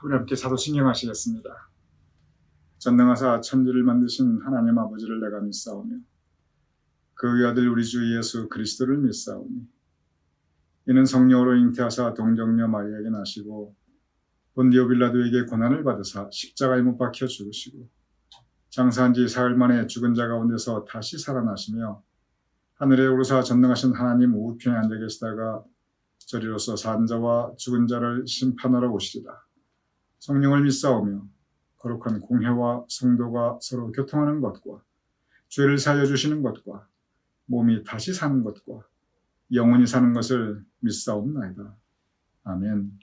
우리 함께 사도신경 하시겠습니다. 전능하사 천지를 만드신 하나님 아버지를 내가 믿사오며 그 외아들 우리 주 예수 그리스도를 믿사오니 이는 성령으로 잉태하사 동정녀 마리아에게 나시고 본디오 빌라도에게 고난을 받으사 십자가에 못 박혀 죽으시고 장사한 지 사흘 만에 죽은 자 가운데서 다시 살아나시며 하늘에 오르사 전능하신 하나님 우편에 앉아 계시다가 저리로서 산 자와 죽은 자를 심판하러 오시리라. 성령을 믿사오며 거룩한 공회와 성도가 서로 교통하는 것과 죄를 사하여 주시는 것과 몸이 다시 사는 것과 영원히 사는 것을 믿사옵나이다. 아멘.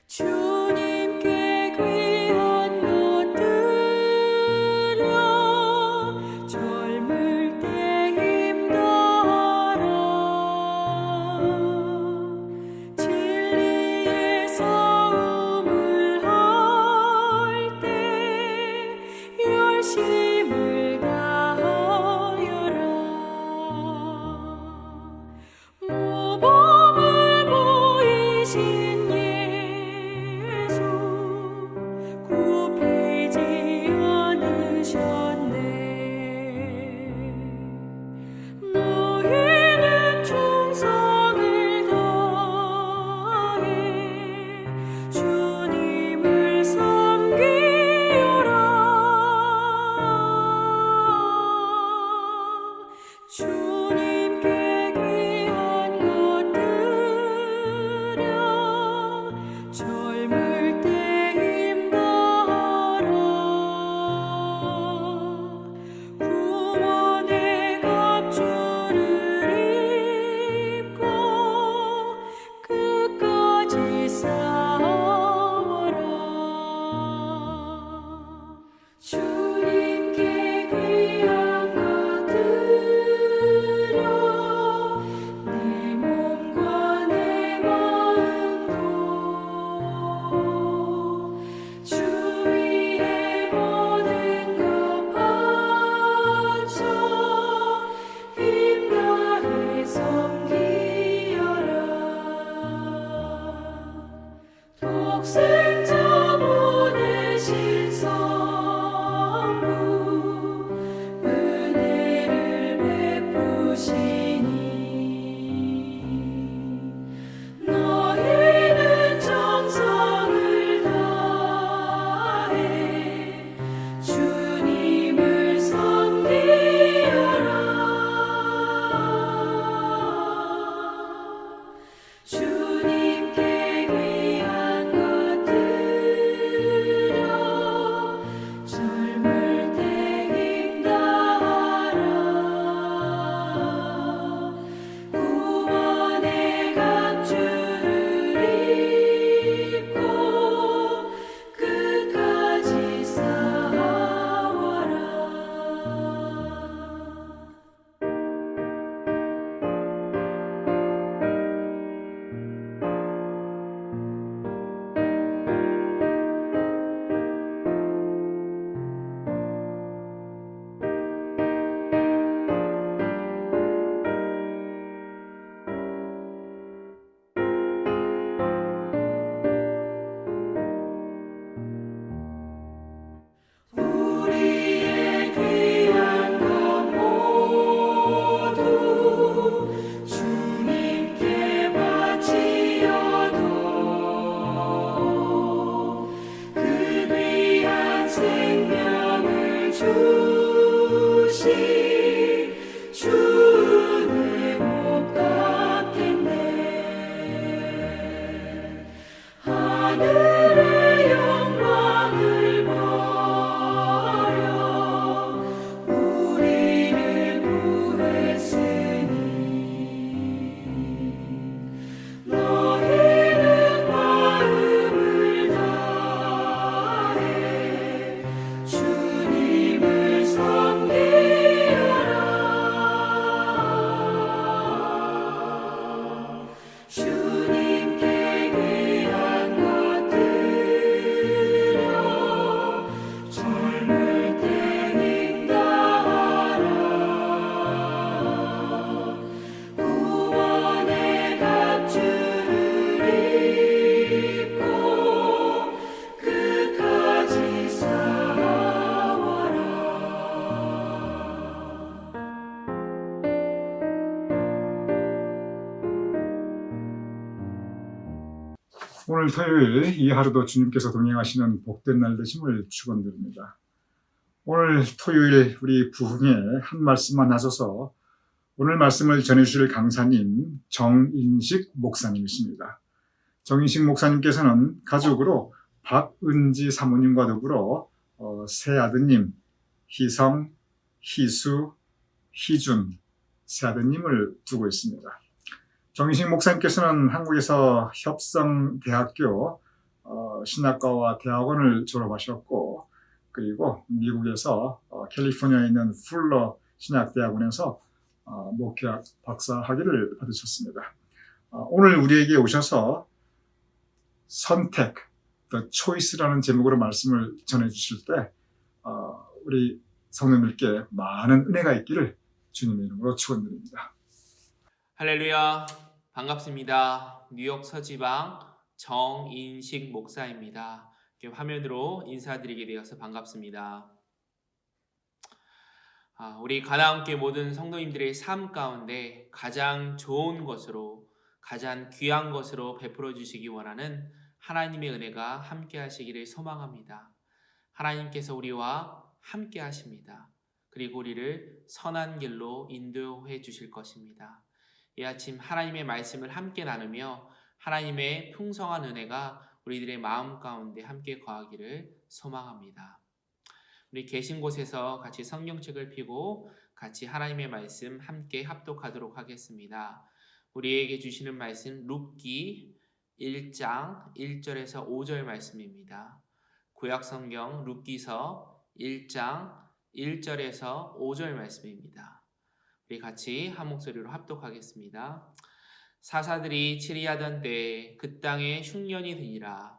주님께 귀한 것들여 젊을 때 힘더하라. 진리의 싸움을 하라. 오늘 토요일 이 하루도 주님께서 동행하시는 복된 날 되심을 축원드립니다. 오늘 토요일 우리 부흥에 한 말씀만 하셔서 오늘 말씀을 전해주실 강사님 정인식 목사님이십니다. 정인식 목사님께서는 가족으로 박은지 사모님과 더불어 세 아드님 희성, 희수, 희준 세 아드님을 두고 있습니다. 정인식 목사님께서는 한국에서 협성대학교 신학과와 대학원을 졸업하셨고, 그리고 미국에서 캘리포니아에 있는 풀러 신학대학원에서 목회학 박사 학위를 받으셨습니다. 오늘 우리에게 오셔서 선택, The Choice라는 제목으로 말씀을 전해주실 때 우리 성도님들께 많은 은혜가 있기를 주님의 이름으로 축원드립니다. 할렐루야, 반갑습니다. 뉴욕 서지방 정인식 목사입니다. 이렇게 화면으로 인사드리게 되어서 반갑습니다. 우리 가나안교회 모든 성도님들의 삶 가운데 가장 좋은 것으로, 가장 귀한 것으로 베풀어 주시기 원하는 하나님의 은혜가 함께 하시기를 소망합니다. 하나님께서 우리와 함께 하십니다. 그리고 우리를 선한 길로 인도해 주실 것입니다. 이 아침 하나님의 말씀을 함께 나누며 하나님의 풍성한 은혜가 우리들의 마음 가운데 함께 거하기를 소망합니다. 우리 계신 곳에서 같이 성경책을 펴고 같이 하나님의 말씀 함께 합독하도록 하겠습니다. 우리에게 주시는 말씀 룻기 1장 1절에서 5절 말씀입니다. 구약성경 룻기서 1장 1절에서 5절 말씀입니다. 우리 같이 한 목소리로 합독하겠습니다. 사사들이 치리하던 때에 그 땅에 흉년이 드니라.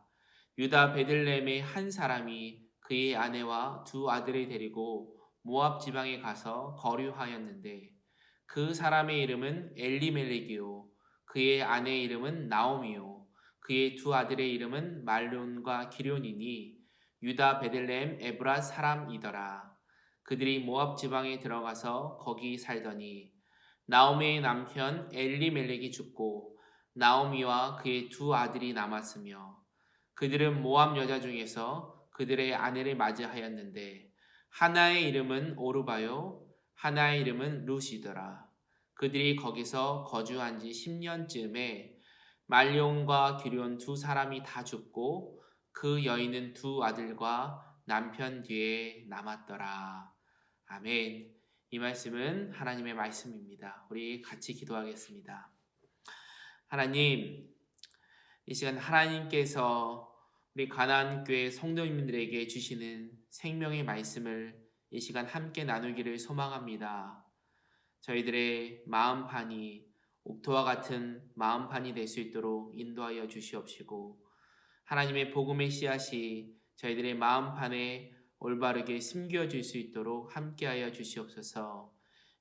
유다 베들레헴의 한 사람이 그의 아내와 두 아들을 데리고 모압 지방에 가서 거류하였는데 그 사람의 이름은 엘리멜렉이요 그의 아내의 이름은 나오미요 그의 두 아들의 이름은 말론과 기럧이니 유다 베들레헴 에브라 사람이더라. 그들이 모압 지방에 들어가서 거기 살더니 나오미의 남편 엘리멜렉이 죽고 나오미와 그의 두 아들이 남았으며 그들은 모압 여자 중에서 그들의 아내를 맞이하였는데 하나의 이름은 오르바요 하나의 이름은 룻이더라. 그들이 거기서 거주한 지 10년쯤에 말론과 기럧 두 사람이 다 죽고 그 여인은 두 아들과 남편 뒤에 남았더라. 아멘. 이 말씀은 하나님의 말씀입니다. 우리 같이 기도하겠습니다. 하나님, 이 시간 하나님께서 우리 가나안교회 성도님들에게 주시는 생명의 말씀을 이 시간 함께 나누기를 소망합니다. 저희들의 마음판이 옥토와 같은 마음판이 될 수 있도록 인도하여 주시옵시고 하나님의 복음의 씨앗이 저희들의 마음판에 올바르게 심겨질 수 있도록 함께하여 주시옵소서.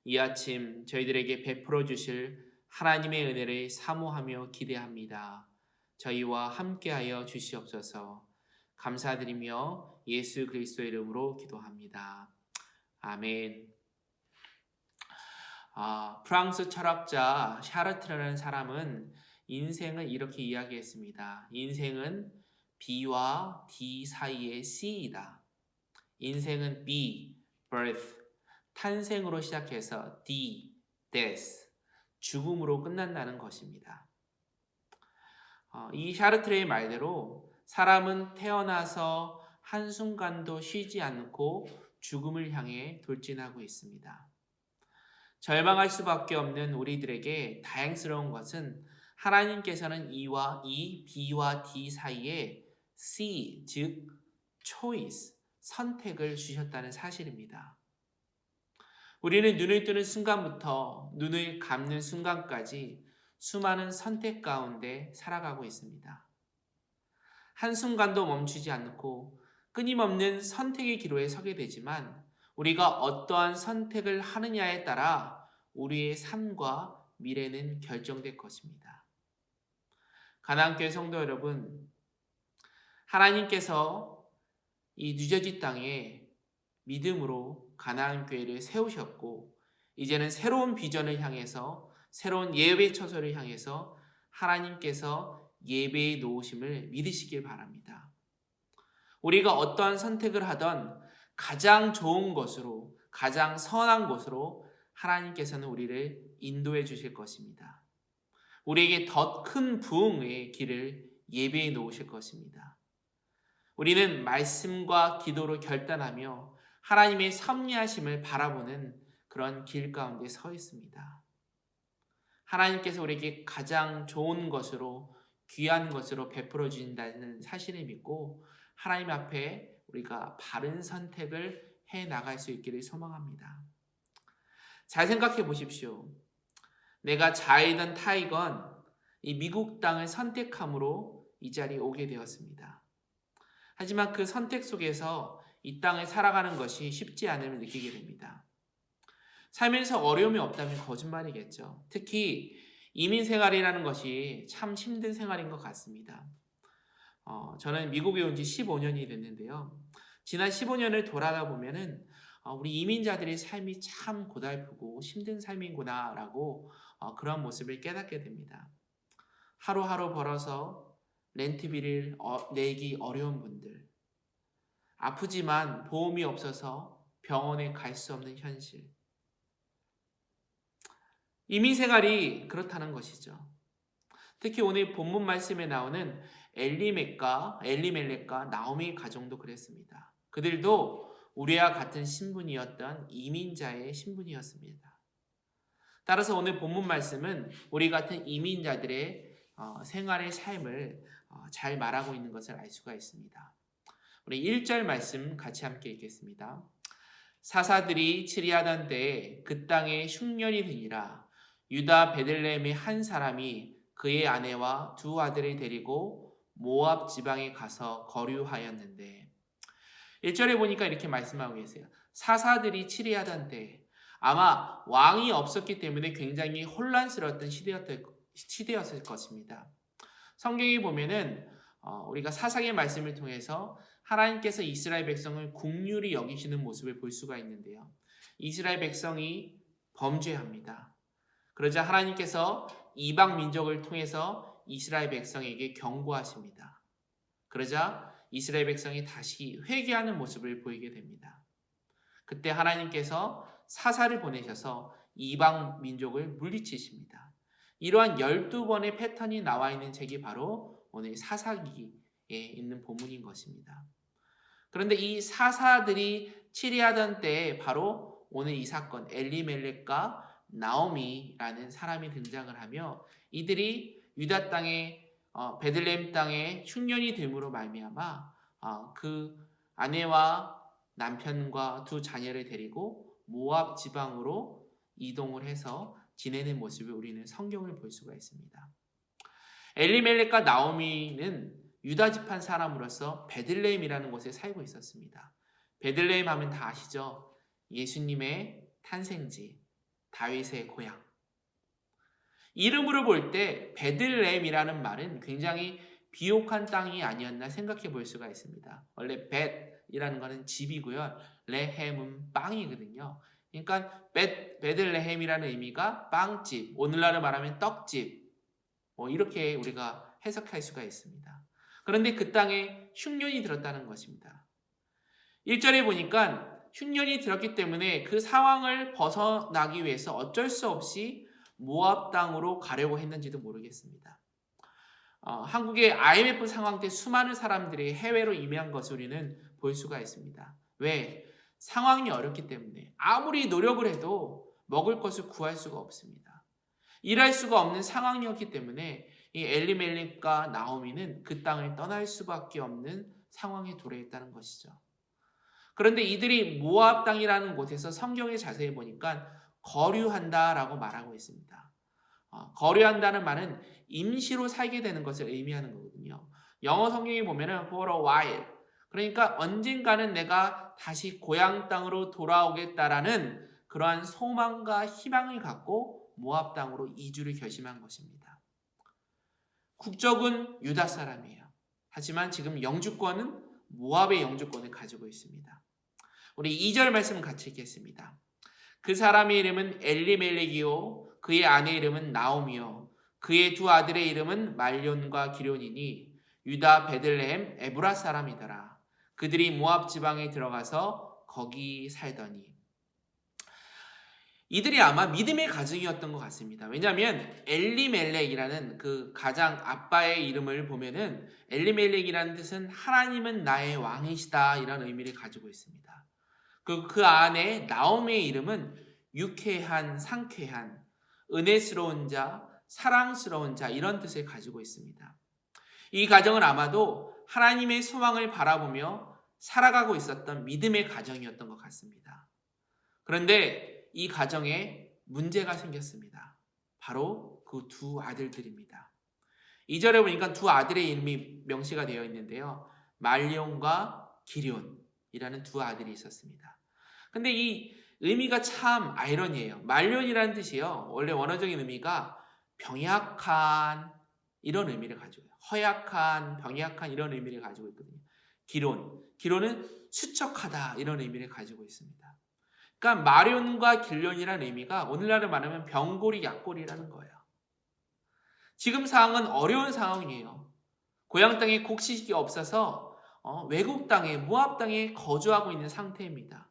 이 아침 저희들에게 베풀어 주실 하나님의 은혜를 사모하며 기대합니다. 저희와 함께하여 주시옵소서. 감사드리며 예수 그리스도의 이름으로 기도합니다. 아멘. 프랑스 철학자 샤르트르라는 사람은 인생을 이렇게 이야기했습니다. 인생은 B와 D 사이의 C이다. 인생은 B, birth, 탄생으로 시작해서 D, death, 죽음으로 끝난다는 것입니다. 이 샤르트르의 말대로 사람은 태어나서 한순간도 쉬지 않고 죽음을 향해 돌진하고 있습니다. 절망할 수밖에 없는 우리들에게 다행스러운 것은 하나님께서는 E와 E, B와 D 사이에 C, 즉 choice, 선택을 주셨다는 사실입니다. 우리는 눈을 뜨는 순간부터 눈을 감는 순간까지 수많은 선택 가운데 살아가고 있습니다. 한순간도 멈추지 않고 끊임없는 선택의 기로에 서게 되지만 우리가 어떠한 선택을 하느냐에 따라 우리의 삶과 미래는 결정될 것입니다. 가나안교회 성도 여러분, 하나님께서 이 뉴저지 땅에 믿음으로 가나안교회를 세우셨고 이제는 새로운 비전을 향해서 새로운 예배 처소를 향해서 하나님께서 예배에 놓으심을 믿으시길 바랍니다. 우리가 어떠한 선택을 하던 가장 좋은 것으로, 가장 선한 것으로 하나님께서는 우리를 인도해 주실 것입니다. 우리에게 더 큰 부흥의 길을 예배해 놓으실 것입니다. 우리는 말씀과 기도로 결단하며 하나님의 섭리하심을 바라보는 그런 길 가운데 서 있습니다. 하나님께서 우리에게 가장 좋은 것으로, 귀한 것으로 베풀어 주신다는 사실을 믿고 하나님 앞에 우리가 바른 선택을 해 나갈 수 있기를 소망합니다. 잘 생각해 보십시오. 내가 자이든 타이건 이 미국 땅을 선택함으로 이 자리에 오게 되었습니다. 하지만 그 선택 속에서 이 땅을 살아가는 것이 쉽지 않음을 느끼게 됩니다. 살면서 어려움이 없다면 거짓말이겠죠. 특히 이민 생활이라는 것이 참 힘든 생활인 것 같습니다. 저는 미국에 온 지 15년이 됐는데요. 지난 15년을 돌아다 보면은 우리 이민자들의 삶이 참 고달프고 힘든 삶이구나라고 그런 모습을 깨닫게 됩니다. 하루하루 벌어서 렌트비를 내기 어려운 분들, 아프지만 보험이 없어서 병원에 갈 수 없는 현실, 이민 생활이 그렇다는 것이죠. 특히 오늘 본문 말씀에 나오는 엘리멜렉과 나오미 가정도 그랬습니다. 그들도 우리와 같은 신분이었던 이민자의 신분이었습니다. 따라서 오늘 본문 말씀은 우리 같은 이민자들의 생활의 삶을 잘 말하고 있는 것을 알 수가 있습니다. 우리 1절 말씀 같이 함께 읽겠습니다. 사사들이 치리하던 때에 그 땅에 흉년이 드니라. 유다 베들레헴의 한 사람이 그의 아내와 두 아들을 데리고 모압 지방에 가서 거류하였는데, 1절에 보니까 이렇게 말씀하고 계세요. 사사들이 치리하던 때, 아마 왕이 없었기 때문에 굉장히 혼란스러웠던 시대였을 것입니다. 성경에 보면은 우리가 사사의 말씀을 통해서 하나님께서 이스라엘 백성을 긍휼히 여기시는 모습을 볼 수가 있는데요. 이스라엘 백성이 범죄합니다. 그러자 하나님께서 이방 민족을 통해서 이스라엘 백성에게 경고하십니다. 그러자 이스라엘 백성이 다시 회개하는 모습을 보이게 됩니다. 그때 하나님께서 사사를 보내셔서 이방 민족을 물리치십니다. 이러한 12번의 패턴이 나와 있는 책이 바로 오늘 사사기에 있는 본문인 것입니다. 그런데 이 사사들이 치리하던 때에 바로 오늘 이 사건 엘리멜렉과 나오미라는 사람이 등장을 하며 이들이 유다 땅에 베들레헴 땅에 흉년이 됨으로 말미암아 그 아내와 남편과 두 자녀를 데리고 모압 지방으로 이동을 해서 지내는 모습을 우리는 성경을 볼 수가 있습니다. 엘리멜렉과 나오미는 유다 지파 사람으로서 베들레헴이라는 곳에 살고 있었습니다. 베들레헴 하면 다 아시죠? 예수님의 탄생지, 다윗의 고향. 이름으로 볼 때 베들레헴이라는 말은 굉장히 비옥한 땅이 아니었나 생각해 볼 수가 있습니다. 원래 벳이라는 것은 집이고요. 레헴은 빵이거든요. 그러니까 베들레헴이라는 의미가 빵집, 오늘날로 말하면 떡집, 이렇게 우리가 해석할 수가 있습니다. 그런데 그 땅에 흉년이 들었다는 것입니다. 1절에 보니까 흉년이 들었기 때문에 그 상황을 벗어나기 위해서 어쩔 수 없이 모압 땅으로 가려고 했는지도 모르겠습니다. 한국의 IMF 상황 때 수많은 사람들이 해외로 이민한 것을 우리는 볼 수가 있습니다. 왜? 상황이 어렵기 때문에 아무리 노력을 해도 먹을 것을 구할 수가 없습니다. 일할 수가 없는 상황이었기 때문에 이 엘리멜렉과 나오미는 그 땅을 떠날 수밖에 없는 상황에 도래했다는 것이죠. 그런데 이들이 모압 땅이라는 곳에서 성경에 자세히 보니까 거류한다라고 말하고 있습니다. 거류한다는 말은 임시로 살게 되는 것을 의미하는 거거든요. 영어 성경에 보면은 for a while, 그러니까 언젠가는 내가 다시 고향 땅으로 돌아오겠다라는 그러한 소망과 희망을 갖고 모압 땅으로 이주를 결심한 것입니다. 국적은 유다 사람이에요. 하지만 지금 영주권은 모압의 영주권을 가지고 있습니다. 우리 2절 말씀 같이 읽겠습니다. 그 사람의 이름은 엘리멜렉이요 그의 아내 이름은 나오미요 그의 두 아들의 이름은 말론과 기론이니 유다 베들레헴 에브라 사람이더라. 그들이 모압 지방에 들어가서 거기 살더니. 이들이 아마 믿음의 가정이었던 것 같습니다. 왜냐하면 엘리멜렉이라는 그 가장 아빠의 이름을 보면은 엘리멜렉이라는 뜻은 하나님은 나의 왕이시다 이런 의미를 가지고 있습니다. 그 안에 나오미의 이름은 유쾌한, 상쾌한, 은혜스러운 자, 사랑스러운 자 이런 뜻을 가지고 있습니다. 이 가정은 아마도 하나님의 소망을 바라보며 살아가고 있었던 믿음의 가정이었던 것 같습니다. 그런데 이 가정에 문제가 생겼습니다. 바로 그 두 아들들입니다. 2절에 보니까 두 아들의 이름이 명시가 되어 있는데요. 말론과 기럧이라는 두 아들이 있었습니다. 근데 이 의미가 참 아이러니해요. 말론이라는 뜻이요. 원래 원어적인 의미가 병약한 이런 의미를 가지고 있어요. 허약한, 병약한 이런 의미를 가지고 있거든요. 기럧은 수척하다 이런 의미를 가지고 있습니다. 그러니까 말론과 기럧이라는 의미가 오늘날로 말하면 병고리, 약고리라는 거예요. 지금 상황은 어려운 상황이에요. 고향 땅에 곡식이 없어서 외국 땅에, 모압 땅에 거주하고 있는 상태입니다.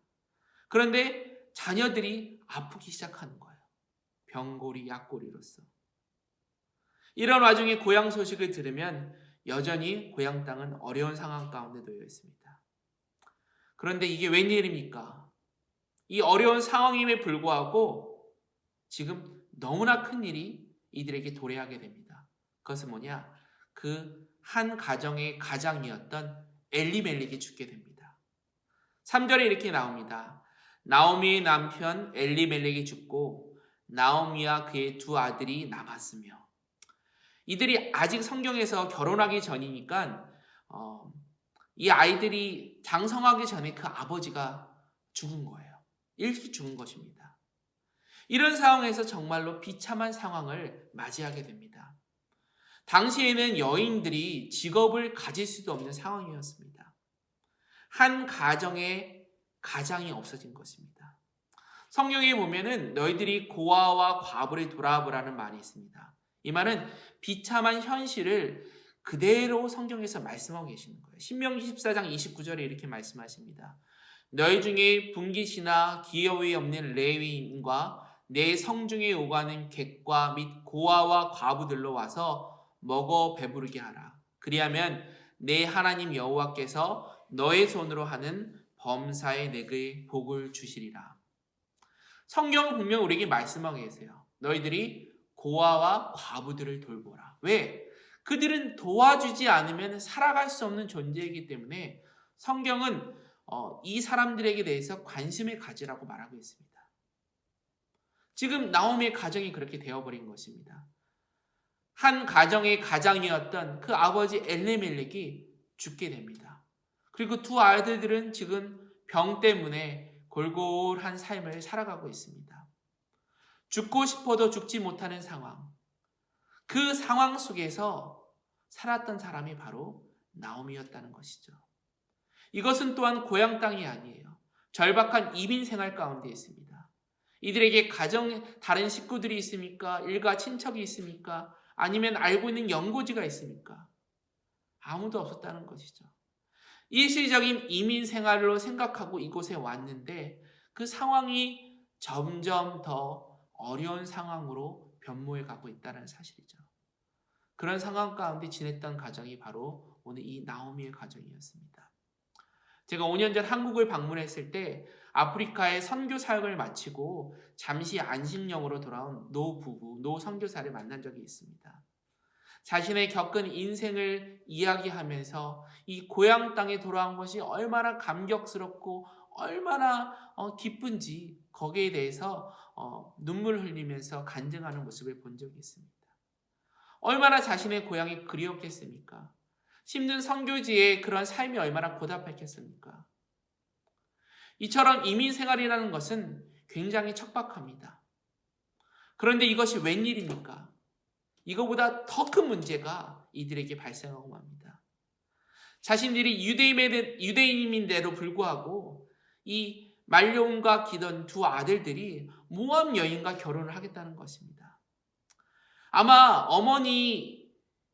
그런데 자녀들이 아프기 시작하는 거예요. 병고리, 약고리로서. 이런 와중에 고향 소식을 들으면 여전히 고향 땅은 어려운 상황 가운데 놓여 있습니다. 그런데 이게 웬일입니까? 이 어려운 상황임에 불구하고 지금 너무나 큰 일이 이들에게 도래하게 됩니다. 그것은 뭐냐? 그 한 가정의 가장이었던 엘리멜렉이 죽게 됩니다. 3절에 이렇게 나옵니다. 나오미의 남편 엘리멜렉이 죽고 나오미와 그의 두 아들이 남았으며. 이들이 아직 성경에서 결혼하기 전이니까 이 아이들이 장성하기 전에 그 아버지가 죽은 거예요. 일찍 죽은 것입니다. 이런 상황에서 정말로 비참한 상황을 맞이하게 됩니다. 당시에는 여인들이 직업을 가질 수도 없는 상황이었습니다. 한 가정의 가장이 없어진 것입니다. 성경에 보면은 너희들이 고아와 과부를 돌아보라는 말이 있습니다. 이 말은 비참한 현실을 그대로 성경에서 말씀하고 계시는 거예요. 신명기 14장 29절에 이렇게 말씀하십니다. 너희 중에 분깃이나 기여이 없는 레위인과 내 성중에 오가는 객과 및 고아와 과부들로 와서 먹어 배부르게 하라. 그리하면 내 하나님 여호와께서 너의 손으로 하는 범사에 내게 복을 주시리라. 성경은 분명 우리에게 말씀하고 계세요. 너희들이 고아와 과부들을 돌보라. 왜? 그들은 도와주지 않으면 살아갈 수 없는 존재이기 때문에 성경은 이 사람들에게 대해서 관심을 가지라고 말하고 있습니다. 지금 나오미의 가정이 그렇게 되어버린 것입니다. 한 가정의 가장이었던 그 아버지 엘리멜렉이 죽게 됩니다. 그리고 두 아들들은 지금 병 때문에 골골한 삶을 살아가고 있습니다. 죽고 싶어도 죽지 못하는 상황. 그 상황 속에서 살았던 사람이 바로 나오미였다는 것이죠. 이것은 또한 고향 땅이 아니에요. 절박한 이민 생활 가운데 있습니다. 이들에게 다른 식구들이 있습니까? 일가 친척이 있습니까? 아니면 알고 있는 연고지가 있습니까? 아무도 없었다는 것이죠. 일시적인 이민 생활로 생각하고 이곳에 왔는데 그 상황이 점점 더 어려운 상황으로 변모해 가고 있다는 사실이죠. 그런 상황 가운데 지냈던 가정이 바로 오늘 이 나오미의 가정이었습니다. 제가 5년 전 한국을 방문했을 때 아프리카의 선교 사역을 마치고 잠시 안식령으로 돌아온 노 선교사를 만난 적이 있습니다. 자신의 겪은 인생을 이야기하면서 이 고향 땅에 돌아온 것이 얼마나 감격스럽고 얼마나 기쁜지 거기에 대해서 눈물 흘리면서 간증하는 모습을 본 적이 있습니다. 얼마나 자신의 고향이 그리웠겠습니까? 힘든 선교지의 그런 삶이 얼마나 고달팠겠습니까? 이처럼 이민 생활이라는 것은 굉장히 척박합니다. 그런데 이것이 웬일입니까? 이거보다 더 큰 문제가 이들에게 발생하고 맙니다. 자신들이 유대인임인데도 불구하고 이 말론과 기던 두 아들들이 모압 여인과 결혼을 하겠다는 것입니다. 아마 어머니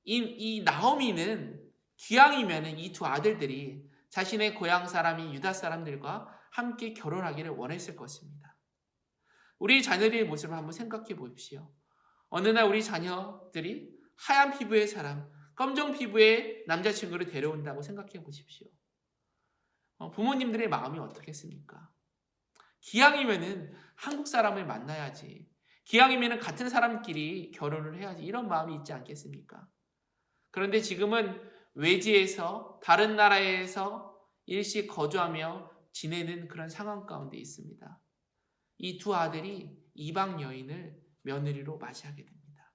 이 나오미는 기왕이면 이 두 아들들이 자신의 고향 사람인 유다 사람들과 함께 결혼하기를 원했을 것입니다. 우리 자녀들의 모습을 한번 생각해 보십시오. 어느 날 우리 자녀들이 하얀 피부의 사람, 검정 피부의 남자친구를 데려온다고 생각해 보십시오. 부모님들의 마음이 어떻겠습니까? 기왕이면은 한국 사람을 만나야지. 기왕이면은 같은 사람끼리 결혼을 해야지. 이런 마음이 있지 않겠습니까? 그런데 지금은 외지에서 다른 나라에서 일시 거주하며 지내는 그런 상황 가운데 있습니다. 이 두 아들이 이방 여인을 며느리로 맞이하게 됩니다.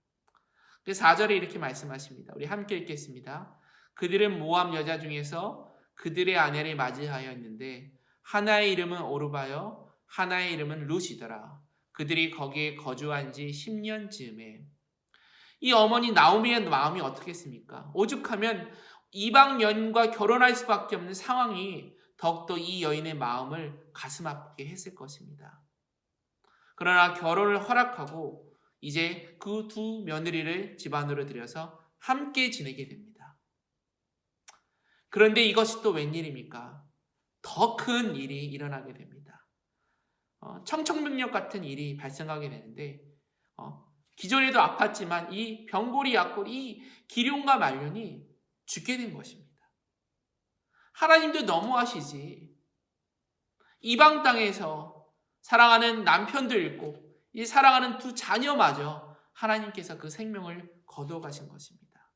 그래서 4절에 이렇게 말씀하십니다. 우리 함께 읽겠습니다. 그들은 모압 여자 중에서 그들의 아내를 맞이하였는데 하나의 이름은 오르바요 하나의 이름은 룻이더라. 그들이 거기에 거주한 지 10년쯤에 이 어머니 나오미의 마음이 어떻겠습니까? 오죽하면 이방 여인과 결혼할 수밖에 없는 상황이 더욱더 이 여인의 마음을 가슴 아프게 했을 것입니다. 그러나 결혼을 허락하고 이제 그 두 며느리를 집안으로 들여서 함께 지내게 됩니다. 그런데 이것이 또 웬일입니까? 더 큰 일이 일어나게 됩니다. 청천벽력 같은 일이 발생하게 되는데 기존에도 아팠지만 이 병고리 약골 이 기룡과 말년이 죽게 된 것입니다. 하나님도 너무하시지. 이방 땅에서 사랑하는 남편도 잃고 이 사랑하는 두 자녀마저 하나님께서 그 생명을 거둬가신 것입니다.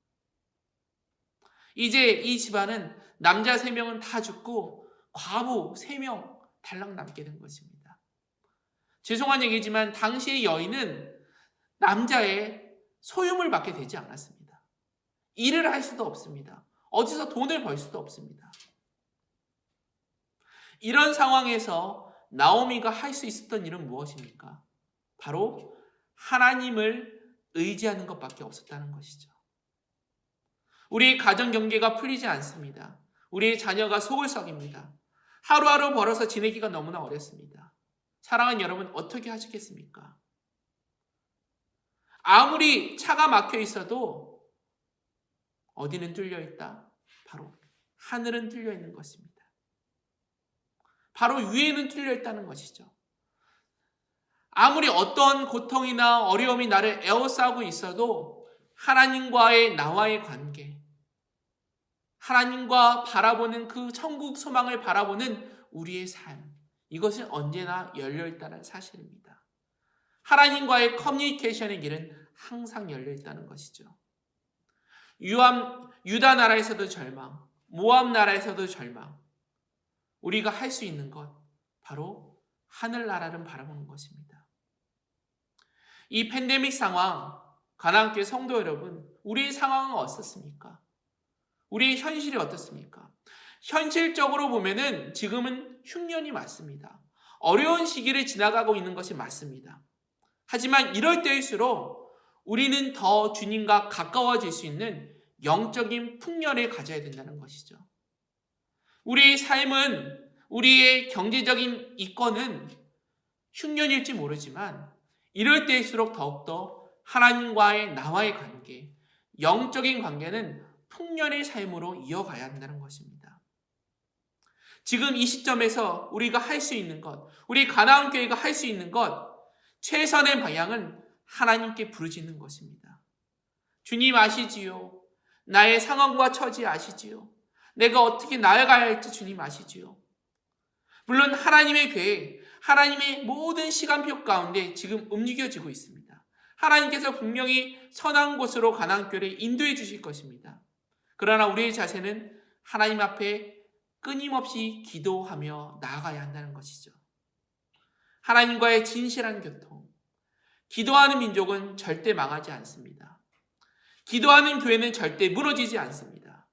이제 이 집안은 남자 3명은 다 죽고 과부 3명 달랑 남게 된 것입니다. 죄송한 얘기지만 당시의 여인은 남자의 소유물 받게 되지 않았습니다. 일을 할 수도 없습니다. 어디서 돈을 벌 수도 없습니다. 이런 상황에서 나오미가 할 수 있었던 일은 무엇입니까? 바로 하나님을 의지하는 것밖에 없었다는 것이죠. 우리의 가정 경계가 풀리지 않습니다. 우리의 자녀가 속을 썩입니다. 하루하루 벌어서 지내기가 너무나 어렵습니다. 사랑하는 여러분, 어떻게 하시겠습니까? 아무리 차가 막혀 있어도 어디는 뚫려 있다? 바로 하늘은 뚫려 있는 것입니다. 바로 위에는 뚫려 있다는 것이죠. 아무리 어떤 고통이나 어려움이 나를 에워싸고 있어도 하나님과의 나와의 관계, 하나님과 바라보는 그 천국 소망을 바라보는 우리의 삶, 이것은 언제나 열려있다는 사실입니다. 하나님과의 커뮤니케이션의 길은 항상 열려있다는 것이죠. 유다 나라에서도 절망, 모압 나라에서도 절망. 우리가 할 수 있는 것, 바로 하늘나라를 바라보는 것입니다. 이 팬데믹 상황, 가나안교회 성도 여러분, 우리의 상황은 어떻습니까? 우리의 현실이 어떻습니까? 현실적으로 보면은 지금은 흉년이 맞습니다. 어려운 시기를 지나가고 있는 것이 맞습니다. 하지만 이럴 때일수록 우리는 더 주님과 가까워질 수 있는 영적인 풍년을 가져야 된다는 것이죠. 우리의 삶은, 우리의 경제적인 이권은 흉년일지 모르지만 이럴 때일수록 더욱더 하나님과의 나와의 관계, 영적인 관계는 풍년의 삶으로 이어가야 한다는 것입니다. 지금 이 시점에서 우리가 할 수 있는 것, 우리 가나안 교회가 할 수 있는 것, 최선의 방향은 하나님께 부르짖는 것입니다. 주님 아시지요? 나의 상황과 처지 아시지요? 내가 어떻게 나아가야 할지 주님 아시지요? 물론 하나님의 교회, 하나님의 모든 시간표 가운데 지금 움직여지고 있습니다. 하나님께서 분명히 선한 곳으로 가나안 교회를 인도해 주실 것입니다. 그러나 우리의 자세는 하나님 앞에 끊임없이 기도하며 나아가야 한다는 것이죠. 하나님과의 진실한 교통. 기도하는 민족은 절대 망하지 않습니다. 기도하는 교회는 절대 무너지지 않습니다.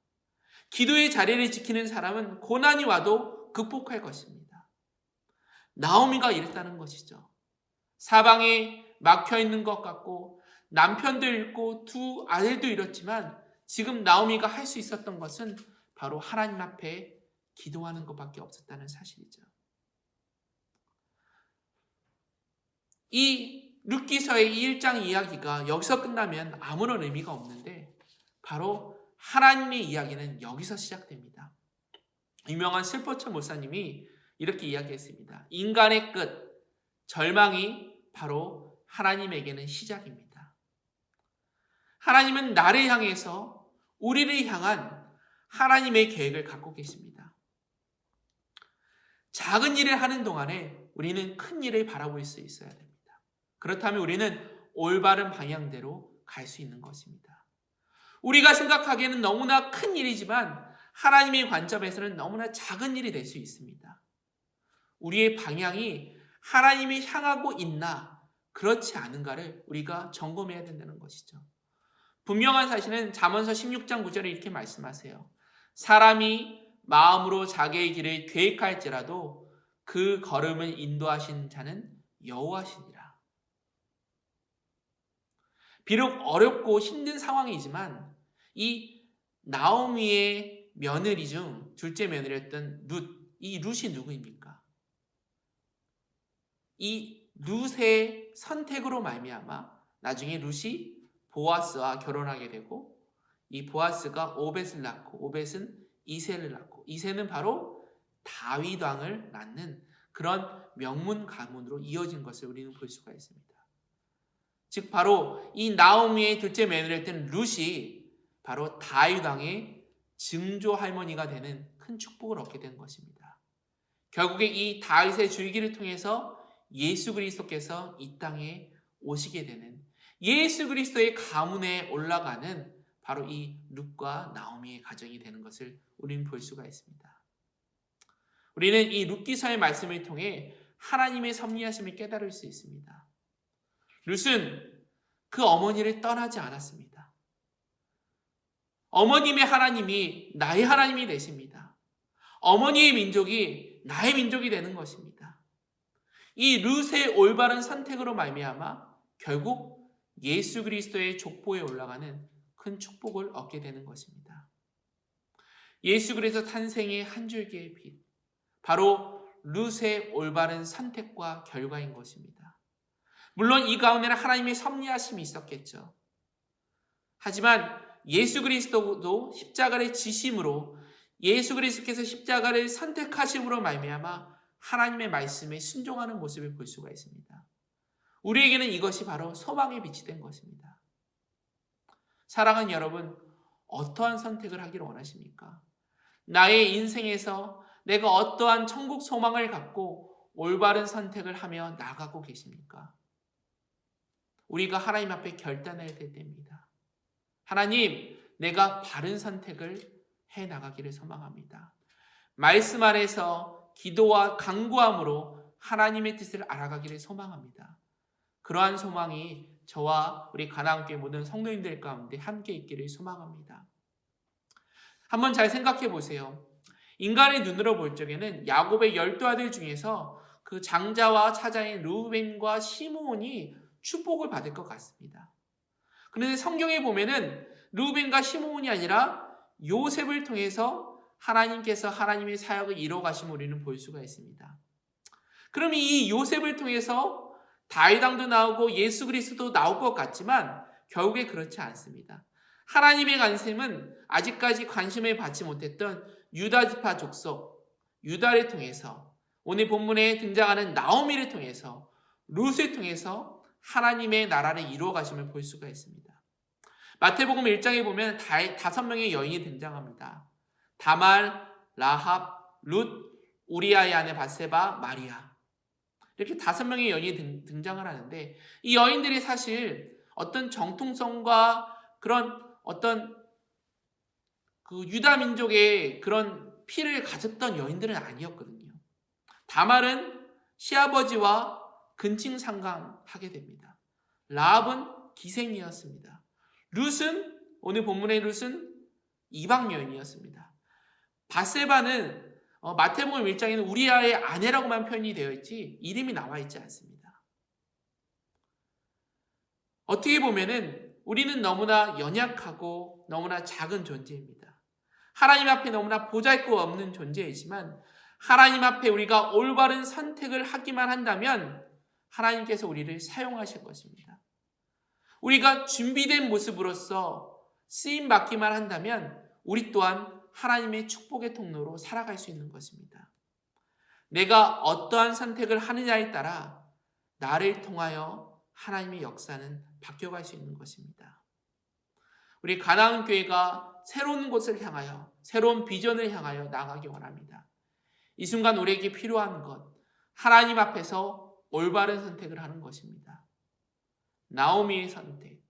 기도의 자리를 지키는 사람은 고난이 와도 극복할 것입니다. 나오미가 이랬다는 것이죠. 사방에 막혀있는 것 같고 남편도 잃고 두 아들도 잃었지만 지금 나오미가 할 수 있었던 것은 바로 하나님 앞에 기도하는 것밖에 없었다는 사실이죠. 이 룻기서의 1장 이야기가 여기서 끝나면 아무런 의미가 없는데 바로 하나님의 이야기는 여기서 시작됩니다. 유명한 슬포처 목사님이 이렇게 이야기했습니다. 인간의 끝, 절망이 바로 하나님에게는 시작입니다. 하나님은 나를 향해서 우리를 향한 하나님의 계획을 갖고 계십니다. 작은 일을 하는 동안에 우리는 큰 일을 바라볼 수 있어야 됩니다. 그렇다면 우리는 올바른 방향대로 갈 수 있는 것입니다. 우리가 생각하기에는 너무나 큰 일이지만 하나님의 관점에서는 너무나 작은 일이 될 수 있습니다. 우리의 방향이 하나님이 향하고 있나 그렇지 않은가를 우리가 점검해야 된다는 것이죠. 분명한 사실은 잠언서 16장 9절에 이렇게 말씀하세요. 사람이 마음으로 자기의 길을 계획할지라도 그 걸음을 인도하신 자는 여호와시니라. 비록 어렵고 힘든 상황이지만 이 나오미의 며느리 중 둘째 며느리였던 룻, 이 룻이 누구입니까? 이 룻의 선택으로 말미암아 나중에 룻이 보아스와 결혼하게 되고 이 보아스가 오벳을 낳고 오벳은 이새를 낳고 이새는 바로 다윗 왕을 낳는 그런 명문 가문으로 이어진 것을 우리는 볼 수가 있습니다. 즉 바로 이 나오미의 둘째 며느리였던 룻이 바로 다윗 왕의 증조 할머니가 되는 큰 축복을 얻게 된 것입니다. 결국에 이 다윗의 줄기를 통해서 예수 그리스도께서 이 땅에 오시게 되는 예수 그리스도의 가문에 올라가는 바로 이 룻과 나오미의 가정이 되는 것을 우리는 볼 수가 있습니다. 우리는 이 룻기서의 말씀을 통해 하나님의 섭리하심을 깨달을 수 있습니다. 룻은 그 어머니를 떠나지 않았습니다. 어머님의 하나님이 나의 하나님이 되십니다. 어머니의 민족이 나의 민족이 되는 것입니다. 이 룻의 올바른 선택으로 말미암아 결국 예수 그리스도의 족보에 올라가는 큰 축복을 얻게 되는 것입니다. 예수 그리스도 탄생의 한 줄기의 빛, 바로 룻의 올바른 선택과 결과인 것입니다. 물론 이 가운데는 하나님의 섭리하심이 있었겠죠. 하지만 예수 그리스도도 십자가를 지심으로 예수 그리스도께서 십자가를 선택하심으로 말미암아 하나님의 말씀에 순종하는 모습을 볼 수가 있습니다. 우리에게는 이것이 바로 소망의 빛이 된 것입니다. 사랑하는 여러분, 어떠한 선택을 하기를 원하십니까? 나의 인생에서 내가 어떠한 천국 소망을 갖고 올바른 선택을 하며 나가고 계십니까? 우리가 하나님 앞에 결단해야 될 때입니다. 하나님, 내가 바른 선택을 해 나가기를 소망합니다. 말씀 안에서 기도와 간구함으로 하나님의 뜻을 알아가기를 소망합니다. 그러한 소망이 저와 우리 가나안교회 모든 성도님들 가운데 함께 있기를 소망합니다. 한번 잘 생각해 보세요. 인간의 눈으로 볼 적에는 야곱의 12아들 중에서 그 장자와 차자인 르우벤과 시므온이 축복을 받을 것 같습니다. 그런데 성경에 보면은 르우벤과 시므온이 아니라 요셉을 통해서 하나님께서 하나님의 사역을 이뤄가심을 우리는 볼 수가 있습니다. 그럼 이 요셉을 통해서 다윗 왕도 나오고 예수 그리스도도 나올 것 같지만 결국에 그렇지 않습니다. 하나님의 관심은 아직까지 관심을 받지 못했던 유다 지파 족속, 유다를 통해서 오늘 본문에 등장하는 나오미를 통해서 룻을 통해서 하나님의 나라를 이루어 가심을 볼 수가 있습니다. 마태복음 1장에 보면 5명의 여인이 등장합니다. 다말, 라합, 룻, 우리아의 아내 바세바, 마리아. 이렇게 5명의 여인이 등장을 하는데 이 여인들이 사실 어떤 정통성과 그런 어떤 그 유다 민족의 그런 피를 가졌던 여인들은 아니었거든요. 다말은 시아버지와 근친상간하게 됩니다. 라합은 기생이었습니다. 룻은 오늘 본문의 룻은 이방 여인이었습니다. 바세바는 마태복음 1장에는 우리아의 아내라고만 표현이 되어 있지 이름이 나와 있지 않습니다. 어떻게 보면은 우리는 너무나 연약하고 너무나 작은 존재입니다. 하나님 앞에 너무나 보잘것없는 존재이지만 하나님 앞에 우리가 올바른 선택을 하기만 한다면 하나님께서 우리를 사용하실 것입니다. 우리가 준비된 모습으로서 쓰임 받기만 한다면 우리 또한 하나님의 축복의 통로로 살아갈 수 있는 것입니다. 내가 어떠한 선택을 하느냐에 따라 나를 통하여 하나님의 역사는 바뀌어갈 수 있는 것입니다. 우리 가나안 교회가 새로운 곳을 향하여, 새로운 비전을 향하여 나가기 원합니다. 이 순간 우리에게 필요한 것, 하나님 앞에서 올바른 선택을 하는 것입니다. 나오미의 선택,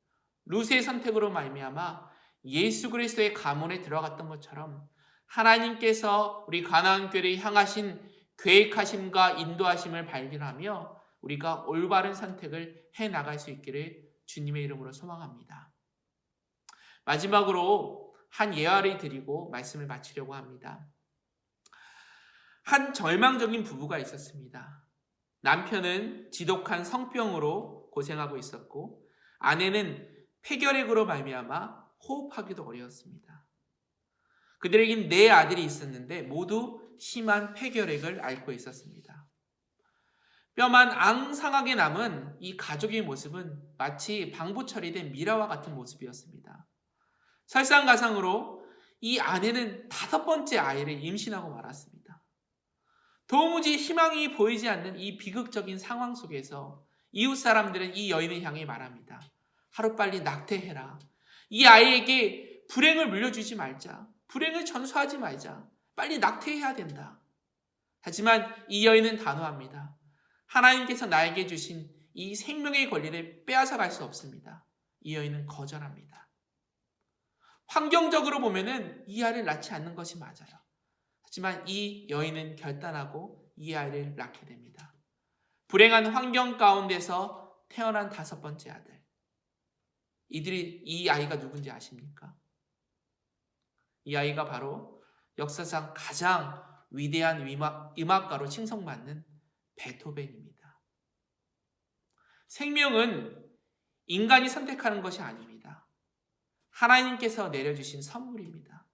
룻의 선택으로 말미암아 예수 그리스도의 가문에 들어갔던 것처럼 하나님께서 우리 가나안 교회를 향하신 계획하심과 인도하심을 발견하며 우리가 올바른 선택을 해나갈 수 있기를 주님의 이름으로 소망합니다. 마지막으로 한 예화를 드리고 말씀을 마치려고 합니다. 한 절망적인 부부가 있었습니다. 남편은 지독한 성병으로 고생하고 있었고 아내는 폐결핵으로 말미암아 호흡하기도 어려웠습니다. 그들에겐 4 아들이 있었는데 모두 심한 폐결핵을 앓고 있었습니다. 뼈만 앙상하게 남은 이 가족의 모습은 마치 방부 처리된 미라와 같은 모습이었습니다. 설상가상으로 이 아내는 5번째 아이를 임신하고 말았습니다. 도무지 희망이 보이지 않는 이 비극적인 상황 속에서 이웃 사람들은 이 여인을 향해 말합니다. 하루빨리 낙태해라. 이 아이에게 불행을 물려주지 말자. 불행을 전수하지 말자. 빨리 낙태해야 된다. 하지만 이 여인은 단호합니다. 하나님께서 나에게 주신 이 생명의 권리를 빼앗아 갈 수 없습니다. 이 여인은 거절합니다. 환경적으로 보면은 이 아이를 낳지 않는 것이 맞아요. 하지만 이 여인은 결단하고 이 아이를 낳게 됩니다. 불행한 환경 가운데서 태어난 5번째 아들. 이 아이가 누군지 아십니까? 이 아이가 바로 역사상 가장 위대한 음악가로 칭송받는 베토벤입니다. 생명은 인간이 선택하는 것이 아닙니다. 하나님께서 내려주신 선물입니다.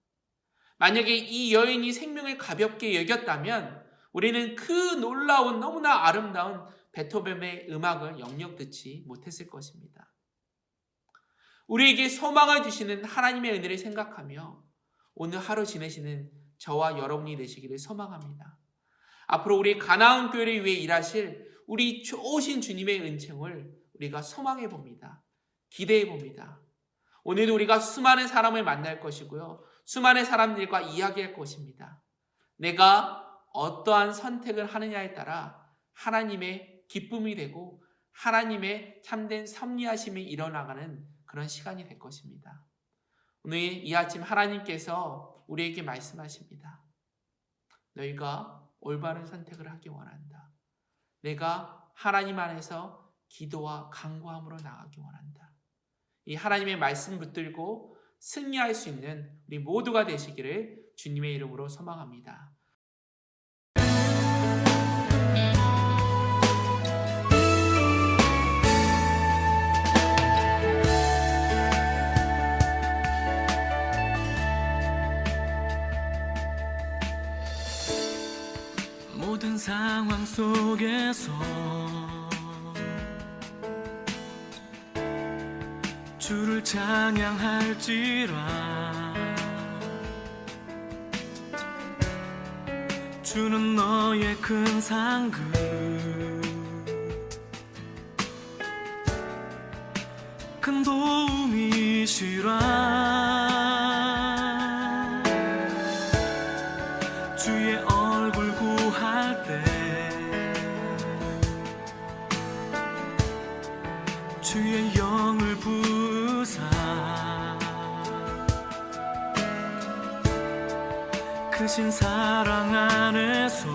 만약에 이 여인이 생명을 가볍게 여겼다면 우리는 그 놀라운 너무나 아름다운 베토벤의 음악을 영영 듣지 못했을 것입니다. 우리에게 소망을 주시는 하나님의 은혜를 생각하며 오늘 하루 지내시는 저와 여러분이 되시기를 소망합니다. 앞으로 우리 가나안 교회를 위해 일하실 우리 좋으신 주님의 은총을 우리가 소망해 봅니다. 기대해 봅니다. 오늘도 우리가 수많은 사람을 만날 것이고요. 수많은 사람들과 이야기할 것입니다. 내가 어떠한 선택을 하느냐에 따라 하나님의 기쁨이 되고 하나님의 참된 섭리하심이 일어나가는 그런 시간이 될 것입니다. 오늘 이 아침 하나님께서 우리에게 말씀하십니다. 너희가 올바른 선택을 하기 원한다. 내가 하나님 안에서 기도와 간구함으로 나가기 원한다. 이 하나님의 말씀 붙들고 승리할 수 있는 우리 모두가 되시기를 주님의 이름으로 소망합니다. 모든 상황 속에서 주를 찬양할지라. 주는 너의 큰 상급, 큰 도움이시라. 주의 얼굴 구할 때 주의 영을 부사 크신 사랑 안에서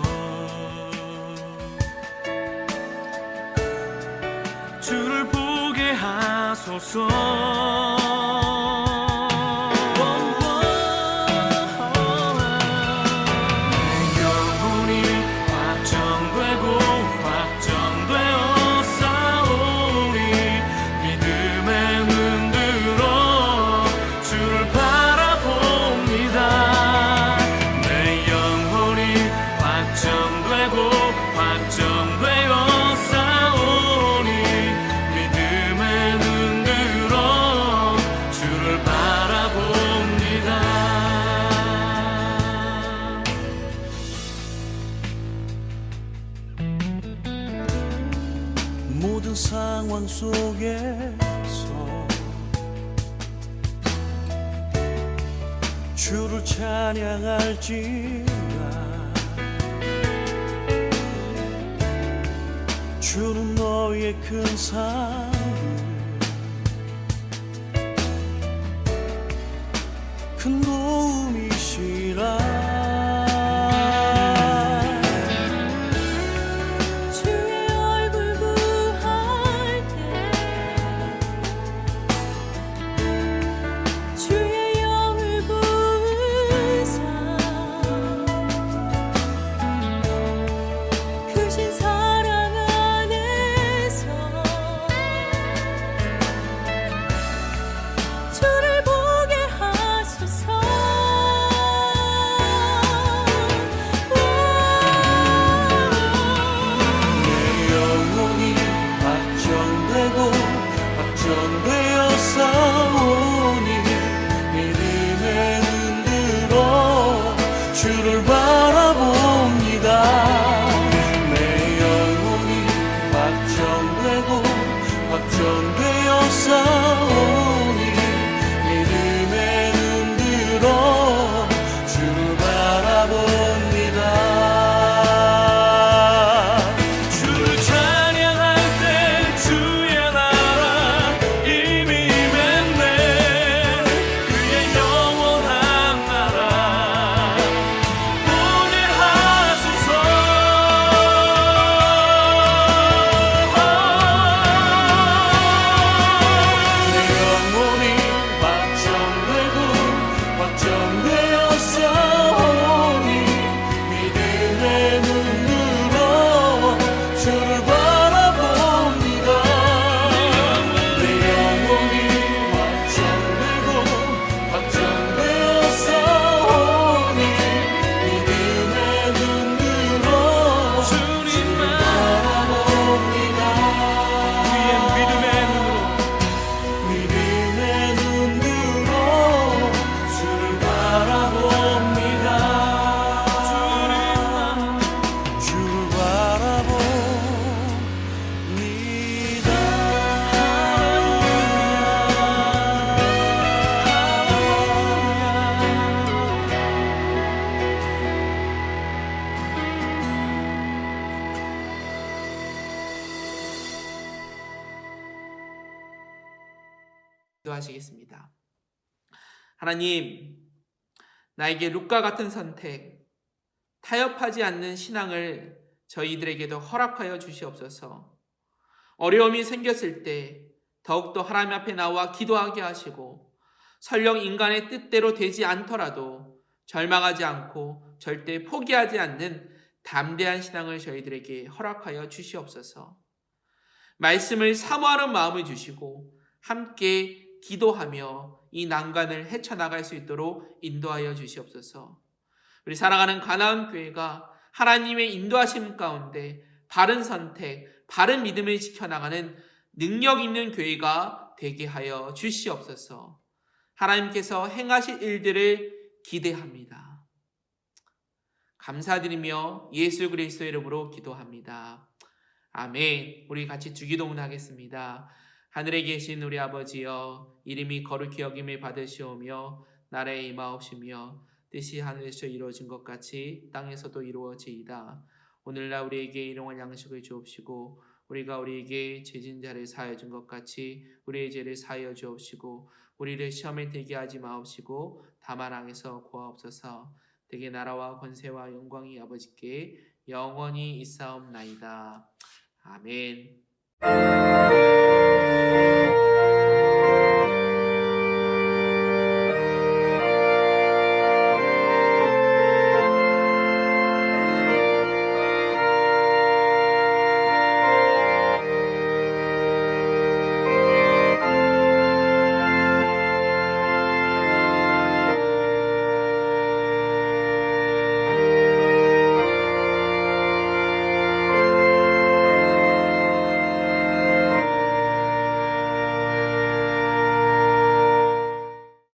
주를 보게 하소서. 확정되어 싸우니 모든 상황 속에서 주를 찬양할지라. 주는 너의 큰 사랑, 큰 도움이시라. 주의 얼굴 구할 때 주의 영을 부으사 크신 사랑 안에서 주를 보게 하소서. 내 영혼이 확정되고 확정되어 싸우니 믿음의 눈으로 주를 바라봅니다. 내 영혼이 확정되고 확정되어 싸우니 믿음의 눈으로 주를 바라봅니다. 주를 찬양할 때 주의 나라 이미 맺네. 그의 영원한 나라 보게 하소서. 내 영혼이 확정되고 확정되어 싸우니 믿음의 눈으로 주를 바라봅니다. 내 영혼이 확정되고 확정되어 싸우니 믿음의 눈으로 주를 바라봅니다. 우리의 믿음의 눈으로 주를 바라봅니다. 주를 기도하시겠습니다. 하나님, 나에게 룻과 같은 선택, 타협하지 않는 신앙을 저희들에게도 허락하여 주시옵소서. 어려움이 생겼을 때 더욱더 하나님 앞에 나와 기도하게 하시고, 설령 인간의 뜻대로 되지 않더라도 절망하지 않고 절대 포기하지 않는 담대한 신앙을 저희들에게 허락하여 주시옵소서. 말씀을 사모하는 마음을 주시고 함께 기도하며 이 난관을 헤쳐나갈 수 있도록 인도하여 주시옵소서. 우리 사랑하는 가나안 교회가 하나님의 인도하심 가운데 바른 선택, 바른 믿음을 지켜나가는 능력 있는 교회가 되게 하여 주시옵소서. 하나님께서 행하실 일들을 기대합니다. 감사드리며 예수 그리스도의 이름으로 기도합니다. 아멘. 우리 같이 주기도문 하겠습니다. 하늘에 계신 우리 아버지여, 이름이 거룩히 여김을 받으시오며 나라에 임하옵시며 뜻이 하늘에서 이루어진 것 같이 땅에서도 이루어지이다. 오늘날 우리에게 일용할 양식을 주옵시고 우리가 우리에게 죄진 자를 사하여 준 것 같이 우리의 죄를 사하여 주옵시고 우리를 시험에 들게 하지 마옵시고 다만 악에서 구하옵소서. 대개 나라와 권세와 영광이 아버지께 영원히 있사옵나이다. 아멘.